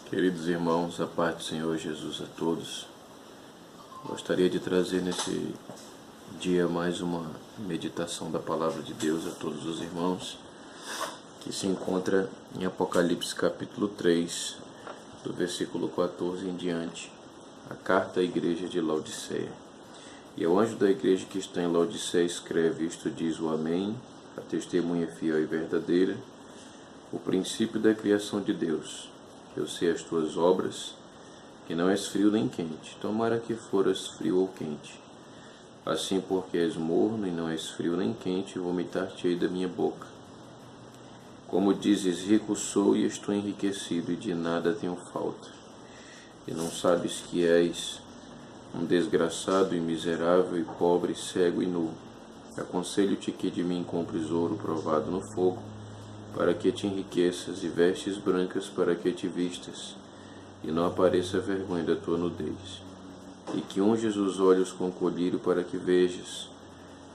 Queridos irmãos, a paz do Senhor Jesus a todos. Gostaria de trazer nesse dia mais uma meditação da Palavra de Deus a todos os irmãos, que se encontra em Apocalipse capítulo 3, do versículo 14 em diante, a carta à igreja de Laodiceia. E ao anjo da igreja que está em Laodiceia escreve: isto diz o Amém, a testemunha fiel e verdadeira, o princípio da criação de Deus. Eu sei as tuas obras, que não és frio nem quente. Tomara que foras frio ou quente. Assim, porque és morno e não és frio nem quente, vomitar-te-ei da minha boca. Como dizes, rico sou e estou enriquecido, e de nada tenho falta. E não sabes que és um desgraçado e miserável, e pobre, cego e nu. Aconselho-te que de mim compres ouro provado no fogo, para que te enriqueças, e vestes brancas para que te vistas, e não apareça a vergonha da tua nudez. E que unges os olhos com colírio para que vejas.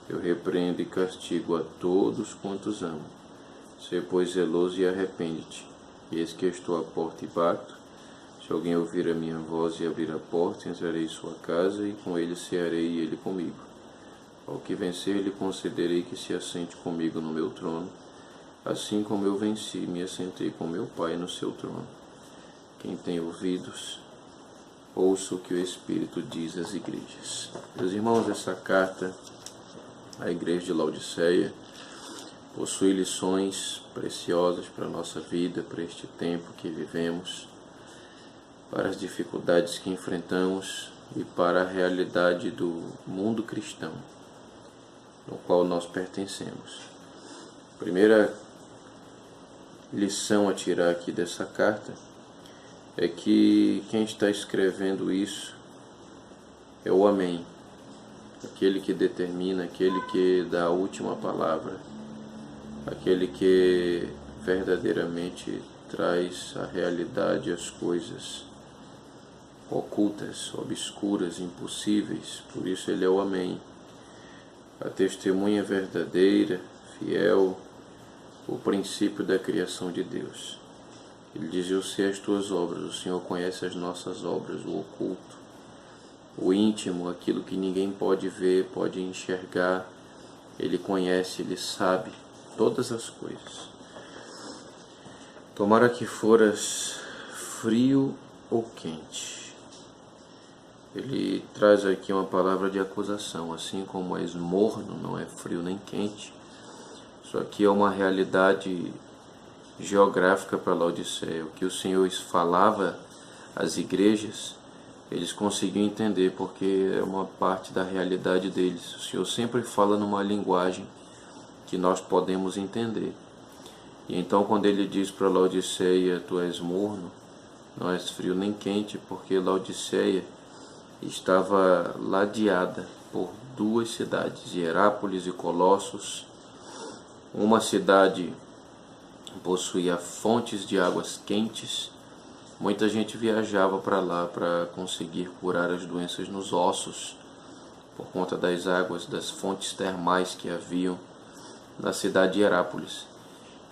Eu repreendo e castigo a todos quantos amo. Sê, pois, zeloso e arrepende-te. Eis que estou à porta e bato. Se alguém ouvir a minha voz e abrir a porta, entrarei em sua casa, e com ele cearei e ele comigo. Ao que vencer, lhe concederei que se assente comigo no meu trono, assim como eu venci e me assentei com meu Pai no seu trono. Quem tem ouvidos, ouça o que o Espírito diz às igrejas. Meus irmãos, essa carta à igreja de Laodiceia possui lições preciosas para a nossa vida, para este tempo que vivemos, para as dificuldades que enfrentamos e para a realidade do mundo cristão, no qual nós pertencemos. Primeira lição a tirar aqui dessa carta é que quem está escrevendo isso é o Amém, aquele que determina, aquele que dá a última palavra, aquele que verdadeiramente traz a realidade, as coisas ocultas, obscuras, impossíveis. Por isso ele é o Amém, a testemunha verdadeira, fiel, o princípio da criação de Deus. Ele diz: eu sei as tuas obras. O Senhor conhece as nossas obras, o oculto, o íntimo, aquilo que ninguém pode ver, pode enxergar. Ele conhece, ele sabe todas as coisas. Tomara que foras frio ou quente. Ele traz aqui uma palavra de acusação. Assim como és morno, não é frio nem quente. Isso aqui é uma realidade geográfica para Laodiceia. O que o Senhor falava às igrejas, eles conseguiam entender, porque é uma parte da realidade deles. O Senhor sempre fala numa linguagem que nós podemos entender. E então, quando ele diz para Laodiceia: tu és morno, não és frio nem quente, porque Laodiceia estava ladeada por duas cidades, Hierápolis e Colossos. Uma cidade possuía fontes de águas quentes. Muita gente viajava para lá para conseguir curar as doenças nos ossos, por conta das águas, das fontes termais que haviam na cidade de Hierápolis.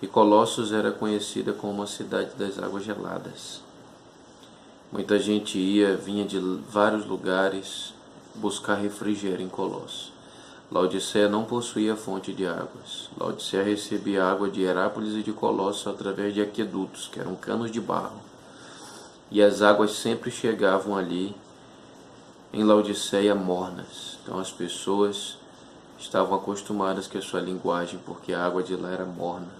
E Colossos era conhecida como uma cidade das águas geladas. Muita gente vinha de vários lugares buscar refrigério em Colossos. Laodiceia não possuía fonte de águas. Laodiceia recebia água de Hierápolis e de Colossos através de aquedutos, que eram canos de barro. E as águas sempre chegavam ali, em Laodiceia, mornas. Então as pessoas estavam acostumadas com a sua linguagem, porque a água de lá era morna.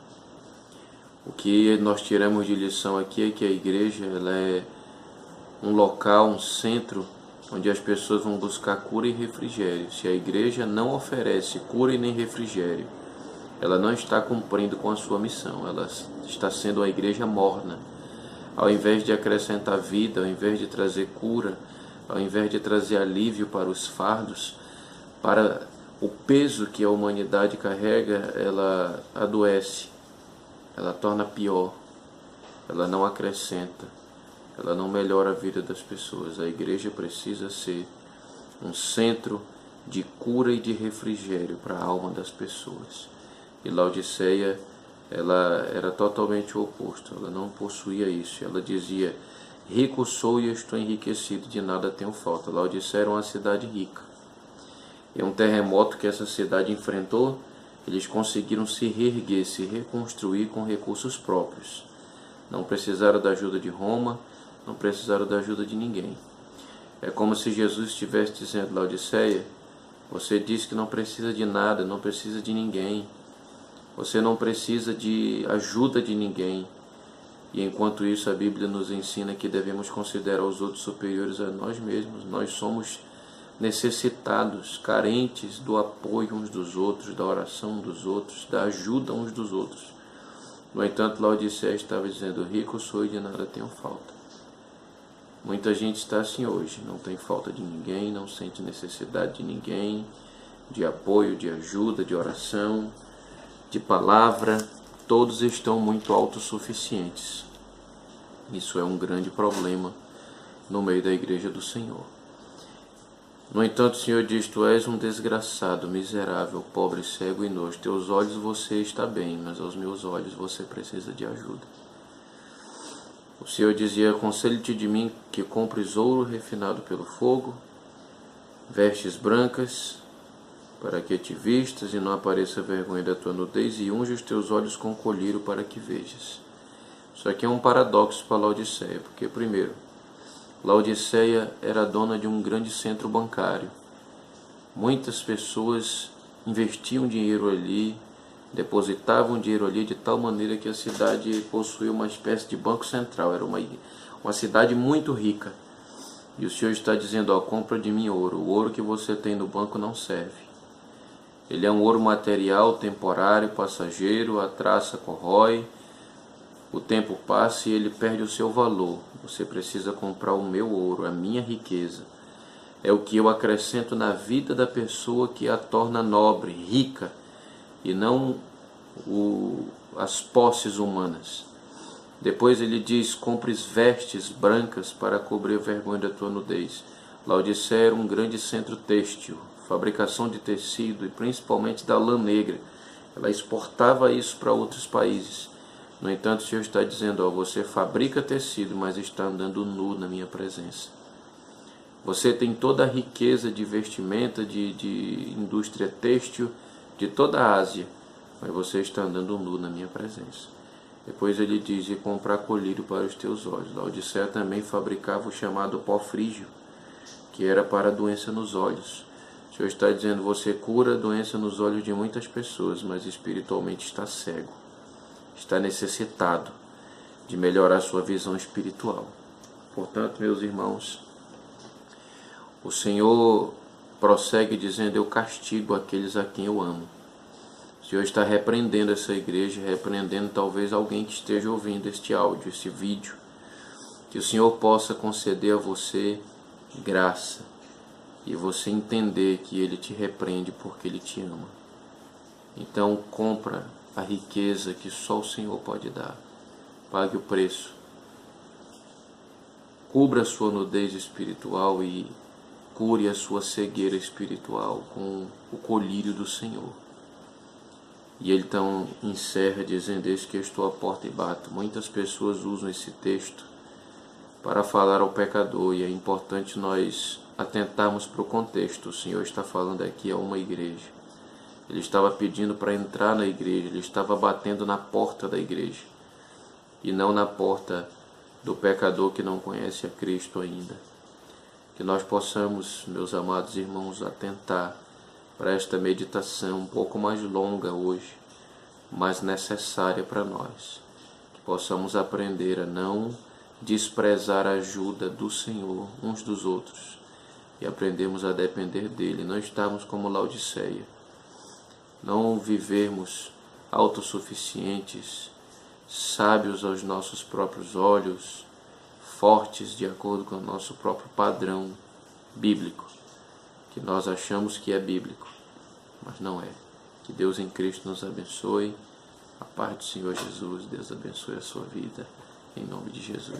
O que nós tiramos de lição aqui é que a igreja ela é um local, um centro, onde as pessoas vão buscar cura e refrigério. Se a igreja não oferece cura e nem refrigério, ela não está cumprindo com a sua missão. Ela está sendo uma igreja morna. Ao invés de acrescentar vida, ao invés de trazer cura, ao invés de trazer alívio para os fardos, para o peso que a humanidade carrega, ela adoece, ela torna pior, ela não acrescenta. Ela não melhora a vida das pessoas. A igreja precisa ser um centro de cura e de refrigério para a alma das pessoas. E Laodiceia, ela era totalmente o oposto. Ela não possuía isso. Ela dizia: rico sou e estou enriquecido, de nada tenho falta. Laodiceia era uma cidade rica. E um terremoto que essa cidade enfrentou, eles conseguiram se reerguer, se reconstruir com recursos próprios. Não precisaram da ajuda de Roma, não precisaram da ajuda de ninguém. É como se Jesus estivesse dizendo: Laodiceia, você diz que não precisa de nada, não precisa de ninguém. Você não precisa de ajuda de ninguém. E enquanto isso, a Bíblia nos ensina que devemos considerar os outros superiores a nós mesmos. Nós somos necessitados, carentes do apoio uns dos outros, da oração dos outros, da ajuda uns dos outros. No entanto, Laodiceia estava dizendo: rico sou e de nada tenho falta. Muita gente está assim hoje, não tem falta de ninguém, não sente necessidade de ninguém, de apoio, de ajuda, de oração, de palavra. Todos estão muito autossuficientes. Isso é um grande problema no meio da igreja do Senhor. No entanto, o Senhor diz: tu és um desgraçado, miserável, pobre, cego e nu. Aos teus olhos você está bem, mas aos meus olhos você precisa de ajuda. O Senhor dizia: aconselho-te de mim que compres ouro refinado pelo fogo, vestes brancas, para que te vistas e não apareça a vergonha da tua nudez, e unge os teus olhos com colírio para que vejas. Isso aqui é um paradoxo para Laodiceia, porque, primeiro, Laodiceia era dona de um grande centro bancário. Muitas pessoas investiam dinheiro ali, depositavam dinheiro ali, de tal maneira que a cidade possuía uma espécie de banco central. Era uma cidade muito rica. E o Senhor está dizendo: ó, compra de mim ouro. O ouro que você tem no banco não serve. Ele é um ouro material, temporário, passageiro, a traça corrói, o tempo passa e ele perde o seu valor. Você precisa comprar o meu ouro, a minha riqueza. É o que eu acrescento na vida da pessoa que a torna nobre, rica, e não as posses humanas. Depois ele diz: compres vestes brancas para cobrir a vergonha da tua nudez. Laodiceia era um grande centro têxtil, fabricação de tecido e principalmente da lã negra. Ela exportava isso para outros países. No entanto, o Senhor está dizendo: ó, você fabrica tecido, mas está andando nu na minha presença. Você tem toda a riqueza de vestimenta, de indústria têxtil, de toda a Ásia, mas você está andando nu na minha presença. Depois ele diz: e comprar colírio para os teus olhos. Laodiceia também fabricava o chamado pó frígio, que era para a doença nos olhos. O Senhor está dizendo: você cura a doença nos olhos de muitas pessoas, mas espiritualmente está cego. Está necessitado de melhorar sua visão espiritual. Portanto, meus irmãos, o Senhor prossegue dizendo: eu castigo aqueles a quem eu amo. O Senhor está repreendendo essa igreja, repreendendo talvez alguém que esteja ouvindo este áudio, este vídeo. Que o Senhor possa conceder a você graça e você entender que Ele te repreende porque Ele te ama. Então compra a riqueza que só o Senhor pode dar. Pague o preço. Cubra a sua nudez espiritual e cure a sua cegueira espiritual com o colírio do Senhor. E ele então encerra dizendo: eis que eu estou à porta e bato. Muitas pessoas usam esse texto para falar ao pecador, e é importante nós atentarmos para o contexto. O Senhor está falando aqui a uma igreja. Ele estava pedindo para entrar na igreja, ele estava batendo na porta da igreja, e não na porta do pecador que não conhece a Cristo ainda. Que nós possamos, meus amados irmãos, atentar para esta meditação um pouco mais longa hoje, mas necessária para nós. Que possamos aprender a não desprezar a ajuda do Senhor uns dos outros e aprendemos a depender dele, não estarmos como Laodiceia, não vivermos autossuficientes, sábios aos nossos próprios olhos, fortes de acordo com o nosso próprio padrão bíblico, que nós achamos que é bíblico, mas não é. Que Deus em Cristo nos abençoe. A paz do Senhor Jesus, Deus abençoe a sua vida, em nome de Jesus.